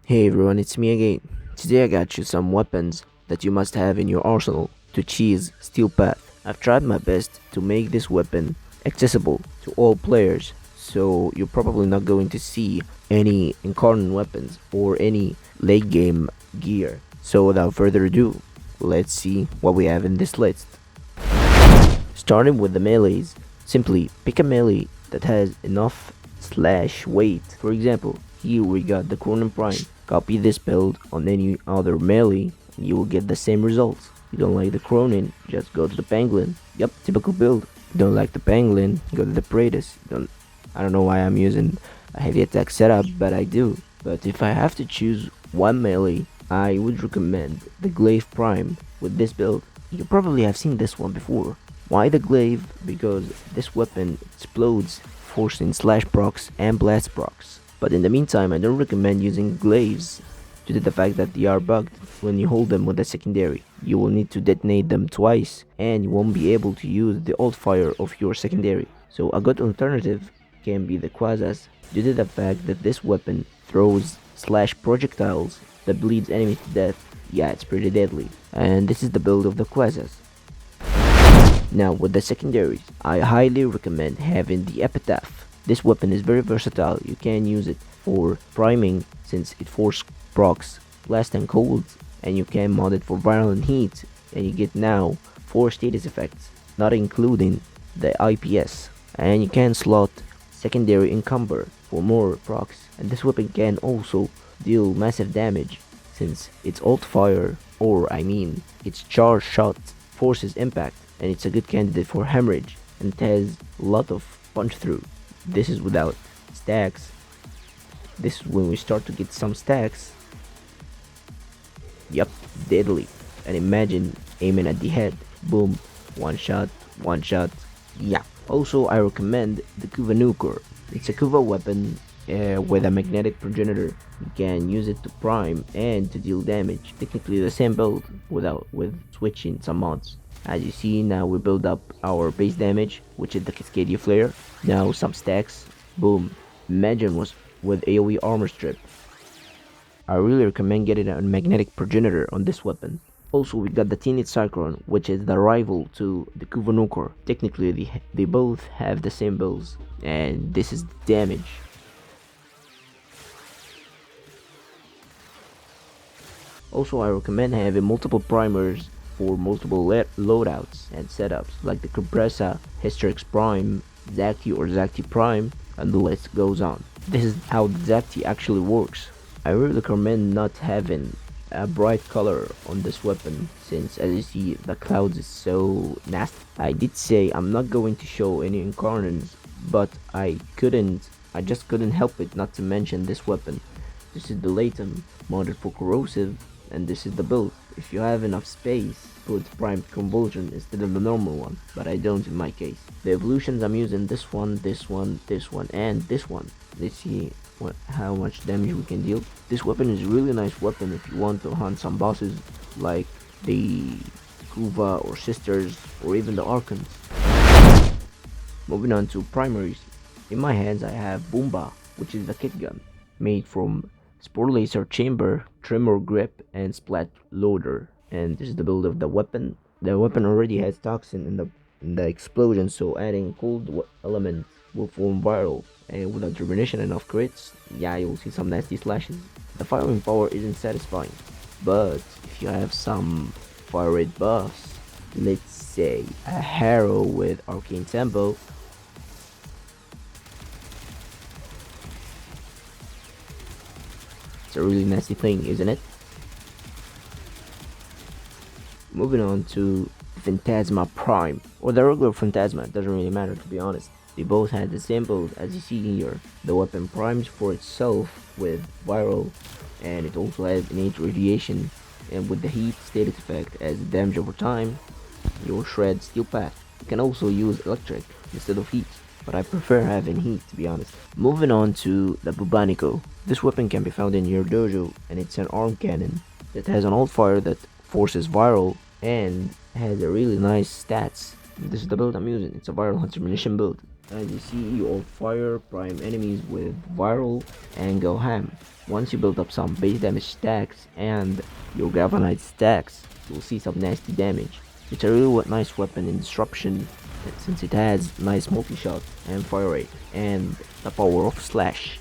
Hey everyone, it's me again. Today I got you some weapons that you must have in your arsenal to cheese Steel Path. I've tried my best to make this weapon accessible to all players, so you're probably not going to see any incarnate weapons or any late game gear. So without further ado, let's see what we have in this list. Starting with the melees, simply pick a melee that has enough slash weight. For example, here we got the Cronin Prime. Copy this build on any other melee and you will get the same results. You don't like the Cronin, just go to the Pangolin. Yep, typical build. You don't like the Pangolin, go to the Praetus. I don't know why I'm using a heavy attack setup, but I do. But if I have to choose one melee, I would recommend the Glaive Prime with this build. You probably have seen this one before. Why the glaive? Because this weapon explodes, forcing slash procs and blast procs. But in the meantime, I don't recommend using glaives due to the fact that they are bugged. When you hold them with a secondary, you will need to detonate them twice and you won't be able to use the alt fire of your secondary. So a good alternative can be the Quasas due to the fact that this weapon throws slash projectiles that bleeds enemies to death. Yeah, it's pretty deadly. And this is the build of the Quasas. Now with the secondaries, I highly recommend having the Epitaph. This weapon is very versatile. You can use it for priming since it force procs blast and cold, and you can mod it for violent heat and you get now 4 status effects, not including the IPS. And you can slot secondary encumber for more procs, and this weapon can also deal massive damage since its alt fire, or I mean its charge shot, forces impact, and it's a good candidate for hemorrhage and it has a lot of punch through. This is without stacks. This is when we start to get some stacks. Yup, deadly. And imagine aiming at the head. Boom, one shot, one shot. Yeah. Also, I recommend the Kuva Nuker. It's a Kuva weapon with a magnetic progenitor. You can use it to prime and to deal damage. Technically the same build with switching some mods. As you see, now we build up our base damage, which is the Cascadia Flare. Now some stacks. Boom. Imagine was with AoE armor strip. I really recommend getting a magnetic progenitor on this weapon. Also, we got the Teenage Cyclone, which is the rival to the Kuvanukor. Technically, they both have the same builds, and this is the damage. Also, I recommend having multiple primers for multiple loadouts and setups like the Compressa, Hystrix Prime, Zacti or Zacti Prime, and the list goes on. This is how the Zacti actually works. I really recommend not having a bright color on this weapon since, as you see, the clouds is so nasty. I did say I'm not going to show any incarnates, but I just couldn't help it not to mention this weapon. This is the Latum, modded for corrosive, and this is the build. If you have enough space, put primed convulsion instead of the normal one, but I don't in my case. The evolutions I'm using this one, this one, this one, and this one. Let's see how much damage we can deal. This weapon is a really nice weapon if you want to hunt some bosses like the Kuva or Sisters or even the Archons. Moving on to primaries. In my hands I have Boomba, which is the kit gun made from Spore Laser Chamber, Tremor Grip, and Splat Loader. And this is the build of the weapon. The weapon already has toxin in the explosion, so adding cold element will form viral. And without Termination enough crits, yeah, you'll see some nasty slashes. The firing power isn't satisfying, but if you have some fire rate buffs, let's say a Harrow with Arcane Tempo, it's a really nasty thing, isn't it? Moving on to Phantasma Prime, or the regular Phantasma, it doesn't really matter to be honest. They both had the same build as you see here. The weapon primes for itself with viral, and it also has innate radiation, and with the heat status effect as damage over time, you will shred Steel Path. You can also use electric instead of heat, but I prefer having heat to be honest. Moving on to the Bubanico. This weapon can be found in your dojo, and it's an arm cannon that has an alt fire that forces viral and has a really nice stats. This is the build I'm using. It's a viral hunter munition build. As you see, you all fire prime enemies with viral and go ham. Once you build up some base damage stacks and your galvanized stacks, you'll see some nasty damage. It's a really nice weapon in disruption since it has nice multi-shot and fire rate and the power of slash.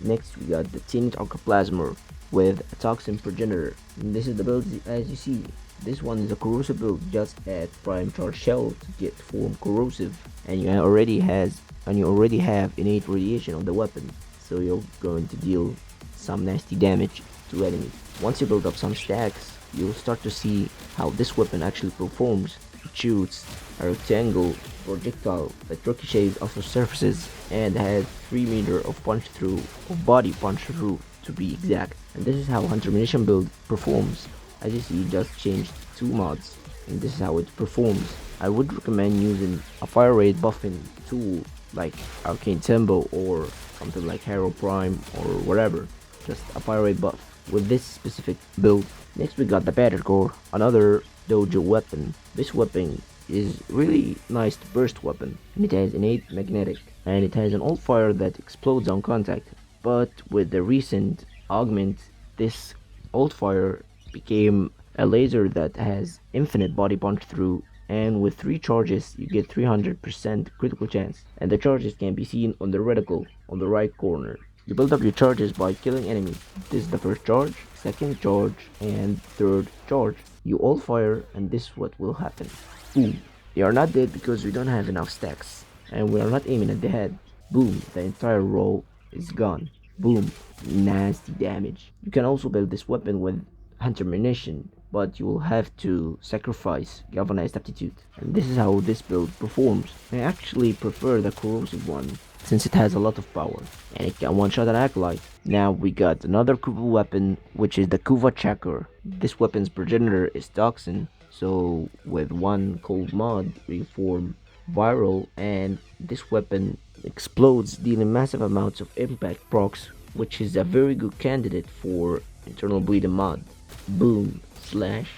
Next we got the Tinted Archoplasmer with a Toxin Progenitor. And this is the build as you see. This one is a corrosive build, just add prime charge shell to get form corrosive, and you already have innate radiation on the weapon, so you're going to deal some nasty damage to enemies. Once you build up some stacks, you'll start to see how this weapon actually performs. It shoots a rectangle projectile that ricochets off of surfaces and has 3 meter of punch through, of body punch through to be exact. And this is how Hunter Munition build performs. As you see, just changed 2 mods, and this is how it performs. I would recommend using a fire rate buffing tool like Arcane Tempo or something like Hero Prime or whatever. Just a fire rate buff with this specific build. Next we got the Battle Core, another dojo weapon. This weapon is really nice burst weapon, and it has innate magnetic, and it has an old fire that explodes on contact. But with the recent augment, this old fire became a laser that has infinite body punch through, and with 3 charges you get 300% critical chance, and the charges can be seen on the reticle on the right corner. You build up your charges by killing enemies. This is the first charge, second charge, and third charge. You all fire, and this is what will happen. Boom. They are not dead because we don't have enough stacks, and we are not aiming at the head. Boom, the entire row is gone. Boom, nasty damage. You can also build this weapon with Hunter Munition, but you will have to sacrifice Galvanized Aptitude. And this is how this build performs. I actually prefer the corrosive one, since it has a lot of power, and it can one-shot an Acolyte. Now we got another Kuva weapon, which is the Kuva Checker. This weapon's progenitor is Toxin, so with one cold mod, we form Viral, and this weapon explodes, dealing massive amounts of impact procs, which is a very good candidate for Internal Bleeding mod. Boom, slash,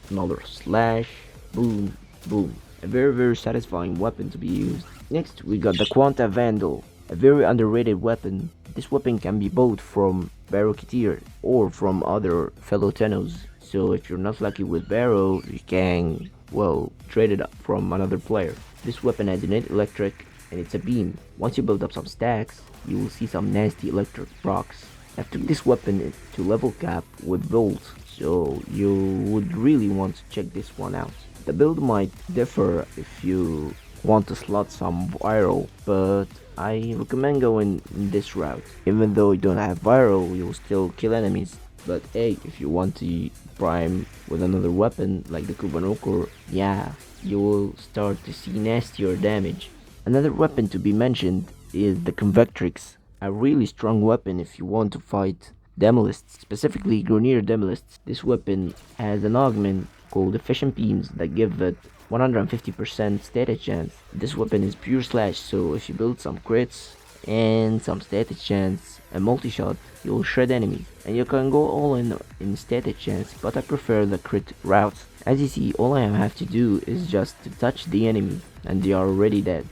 another slash, boom, boom. A very satisfying weapon to be used. Next we got the Quanta Vandal, a very underrated weapon. This weapon can be bought from Barrow-Keteer or from other fellow Tenos. So if you're not lucky with Barrow, you can, well, trade it up from another player. This weapon has innate electric and it's a beam. Once you build up some stacks, you will see some nasty electric procs. I've took this weapon to level cap with bolts, so you would really want to check this one out. The build might differ if you want to slot some viral, but I recommend going this route. Even though you don't have viral, you'll still kill enemies. But hey, if you want to prime with another weapon like the Kubanokor, yeah, you will start to see nastier damage. Another weapon to be mentioned is the Convectrix, a really strong weapon if you want to fight Demolists, specifically Grenier Demolists. This weapon has an augment called Efficient Beams that give it 150% static chance. This weapon is pure slash, so if you build some crits and some static chance and multi-shot, you'll shred enemies. And you can go all in static chance, but I prefer the crit route. As you see, all I have to do is just to touch the enemy and they are already dead.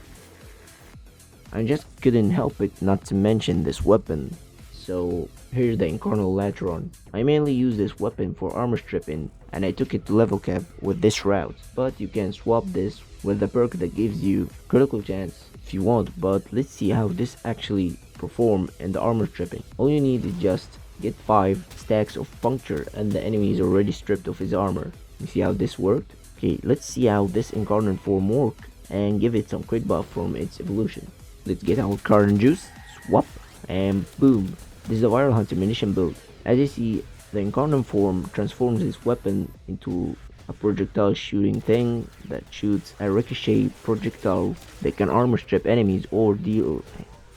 I just couldn't help it not to mention this weapon. So here's the Incarnal Latron. I mainly use this weapon for armor stripping, and I took it to level cap with this route. But you can swap this with the perk that gives you critical chance if you want, but let's see how this actually perform in the armor stripping. All you need is just get 5 stacks of puncture and the enemy is already stripped of his armor. You see how this worked? Okay, let's see how this incarnate form work and give it some crit buff from its evolution. Let's get our Carden Juice, swap, and boom. This is a Viral Hunter Munition build. As you see, the incarnate form transforms his weapon into a projectile shooting thing that shoots a ricochet projectile that can armor strip enemies or deal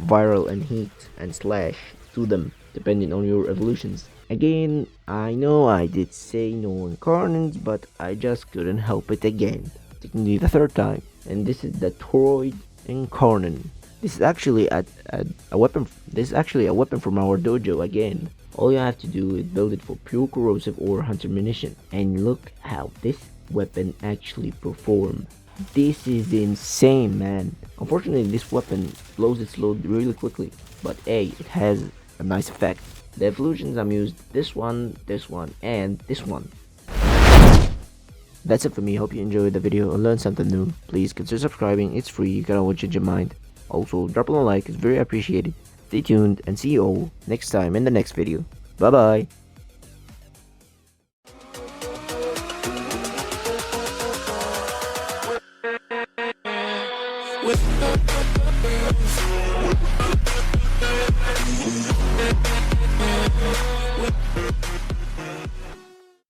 viral and heat and slash to them depending on your evolutions. Again, I know I did say no incarnates, but I just couldn't help it again. Technically the 3rd time, and this is the Toroid Incarnate. This is actually a weapon. This is actually a weapon from our dojo again. All you have to do is build it for pure corrosive or hunter munition, and look how this weapon actually performs. This is insane, man. Unfortunately, this weapon blows its load really quickly, but hey, it has a nice effect. The evolutions I'm used this one, and this one. That's it for me. Hope you enjoyed the video and learned something new. Please consider subscribing. It's free. You can always change your mind. Also, drop a like. It's very appreciated. Stay tuned and see you all next time in the next video. Bye bye.